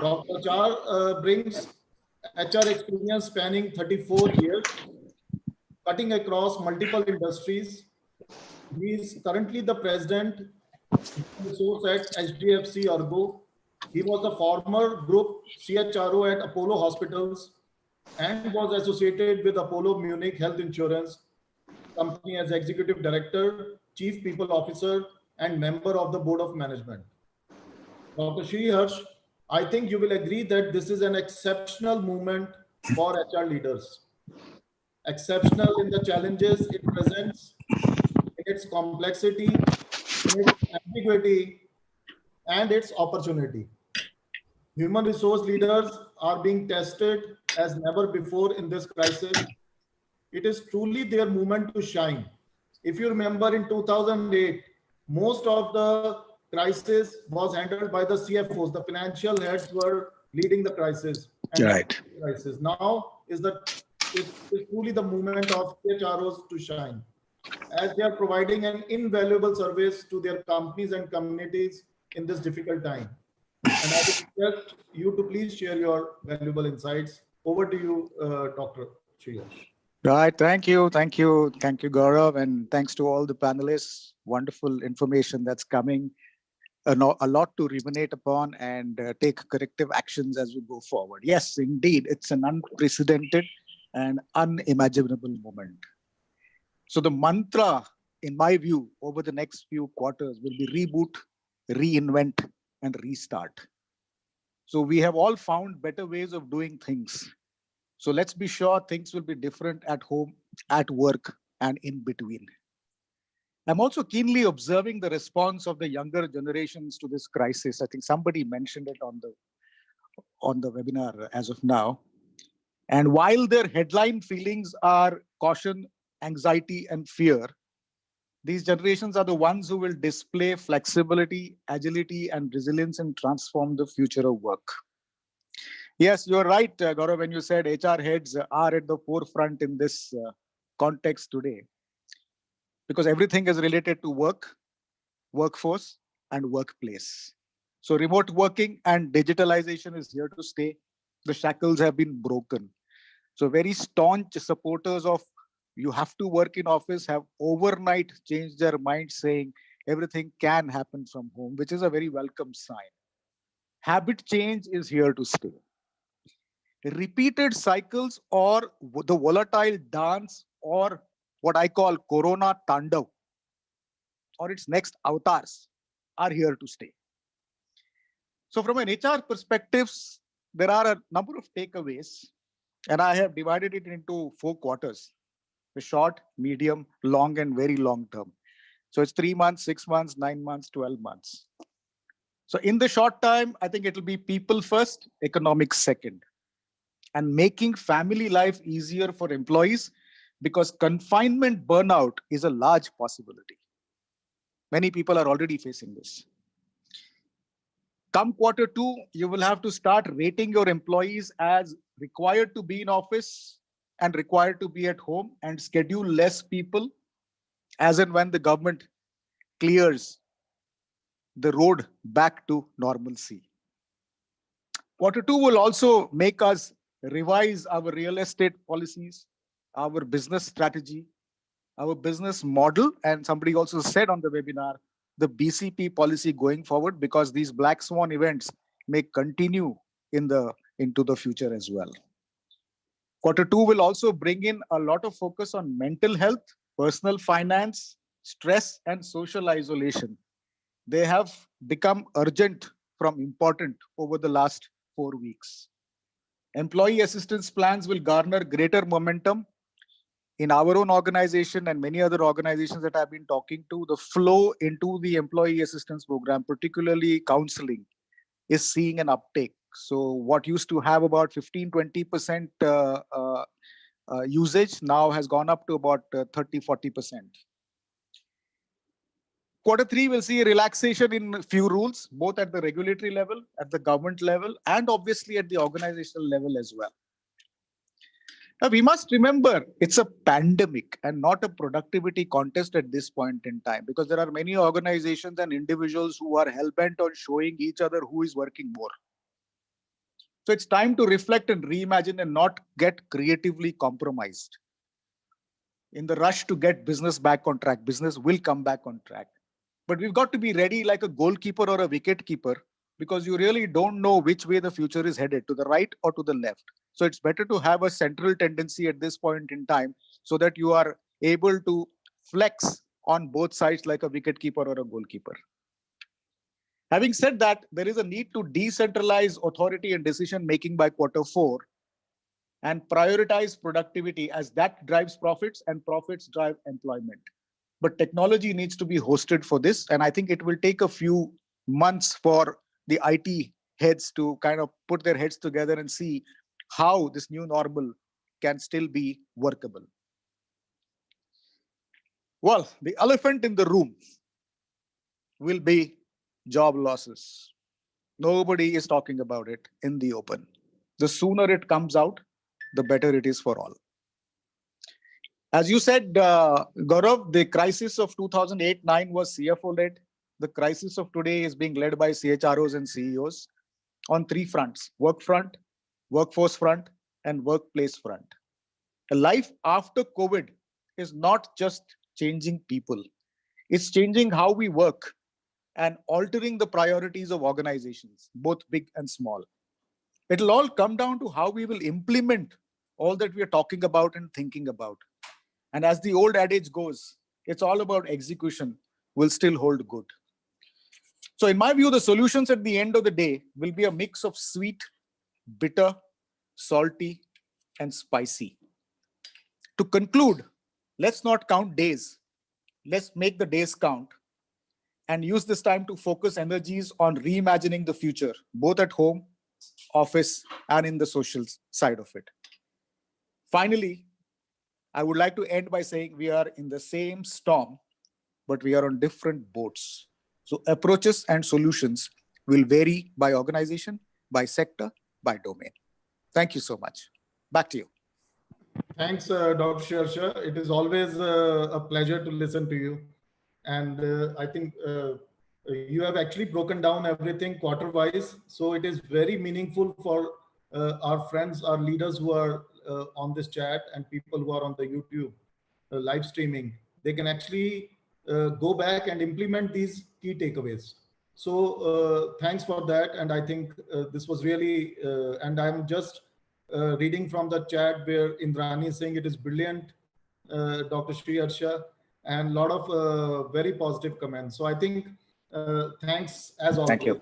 Dr. Char brings HR experience spanning 34 years, cutting across multiple industries. He is currently the president resource at HDFC Ergo. He was the former group CHRO at Apollo Hospitals and was associated with Apollo Munich Health Insurance Company as executive director, chief people officer, and member of the board of management. Dr. Sriharsh, I think you will agree that this is an exceptional movement for HR leaders. Exceptional in the challenges it presents, in its complexity, in its ambiguity, and its opportunity. Human resource leaders are being tested as never before in this crisis. It is truly their moment to shine. If you remember in 2008, most of the crisis was handled by the CFOs. The financial heads were leading the crisis and Right. crisis. Now is truly the moment of CHROs to shine, as they are providing an invaluable service to their companies and communities in this difficult time. And I would request you to please share your valuable insights. Over to you, Dr. Sriyash. Right. Thank you. Thank you. Thank you, Gaurav. And thanks to all the panelists. Wonderful information that's coming. A lot to ruminate upon and take corrective actions as we go forward. Yes, indeed, it's an unprecedented and unimaginable moment. So the mantra, in my view, over the next few quarters will be reboot, reinvent, and restart. So we have all found better ways of doing things. So let's be sure things will be different at home, at work, and in between. I'm also keenly observing the response of the younger generations to this crisis. I think somebody mentioned it on the webinar as of now. And while their headline feelings are caution, anxiety, and fear, these generations are the ones who will display flexibility, agility, and resilience and transform the future of work. Yes, you're right, Gaurav, when you said HR heads are at the forefront in this context today, because everything is related to work, workforce, and workplace. So remote working and digitalization is here to stay. The shackles have been broken. So very staunch supporters of you have to work in office have overnight changed their mind, saying everything can happen from home, which is a very welcome sign. Habit change is here to stay. Repeated cycles or the volatile dance or what I call Corona Tandav or its next avatars are here to stay. So from an HR perspective, there are a number of takeaways, and I have divided it into 4 quarters: the short, medium, long, and very long term. So it's 3 months, 6 months, 9 months, 12 months. So in the short time, I think it will be people first, economics second, and making family life easier for employees, because confinement burnout is a large possibility. Many people are already facing this. Come Q2, you will have to start rating your employees as required to be in office and required to be at home, and schedule less people as and when the government clears the road back to normalcy. Q2 will also make us revise our real estate policies, our business strategy, our business model, and somebody also said on the webinar, the BCP policy going forward, because these black swan events may continue into the future as well. Q2 will also bring in a lot of focus on mental health, personal finance, stress, and social isolation. They have become urgent from important over the last 4 weeks. Employee assistance plans will garner greater momentum. In our own organization and many other organizations that I've been talking to, the flow into the employee assistance program, particularly counseling, is seeing an uptake. So what used to have about 15-20% usage now has gone up to about 30-40%. Q3 will see a relaxation in few rules, both at the regulatory level, at the government level, and obviously at the organizational level as well. Now, we must remember it's a pandemic and not a productivity contest at this point in time, because there are many organizations and individuals who are hell-bent on showing each other who is working more. So it's time to reflect and reimagine and not get creatively compromised. In the rush to get business back on track, business will come back on track. But we've got to be ready like a goalkeeper or a wicket keeper, because you really don't know which way the future is headed, to the right or to the left. So it's better to have a central tendency at this point in time so that you are able to flex on both sides like a wicket keeper or a goalkeeper. Having said that, there is a need to decentralize authority and decision making by Q4 and prioritize productivity, as that drives profits and profits drive employment. But technology needs to be hosted for this. And I think it will take a few months for the IT heads to kind of put their heads together and see how this new normal can still be workable. Well, the elephant in the room will be job losses. Nobody is talking about it in the open. The sooner it comes out, the better it is for all. As you said, Gaurav, the crisis of 2008-9 was CFO-led. The crisis of today is being led by CHROs and CEOs on three fronts: work front, workforce front, and workplace front. A life after COVID is not just changing people. It's changing how we work and altering the priorities of organizations, both big and small. It'll all come down to how we will implement all that we are talking about and thinking about. And as the old adage goes, it's all about execution will still hold good. So in my view, the solutions at the end of the day will be a mix of sweet, bitter, salty, and spicy. To conclude, let's not count days. Let's make the days count and use this time to focus energies on reimagining the future, both at home, office, and in the social side of it. Finally, I would like to end by saying we are in the same storm, but we are on different boats. So approaches and solutions will vary by organization, by sector, by domain. Thank you so much. Back to you. Thanks, Dr. Shersha. It is always a pleasure to listen to you. And I think you have actually broken down everything quarter-wise. So it is very meaningful for our friends, our leaders who are on this chat and people who are on the YouTube live streaming. They can actually go back and implement these key takeaways. So thanks for that. And I think this was really, and I'm just reading from the chat where Indrani is saying it is brilliant, Dr. Sri Harsha, and a lot of very positive comments. So I think thanks as always. Thank you.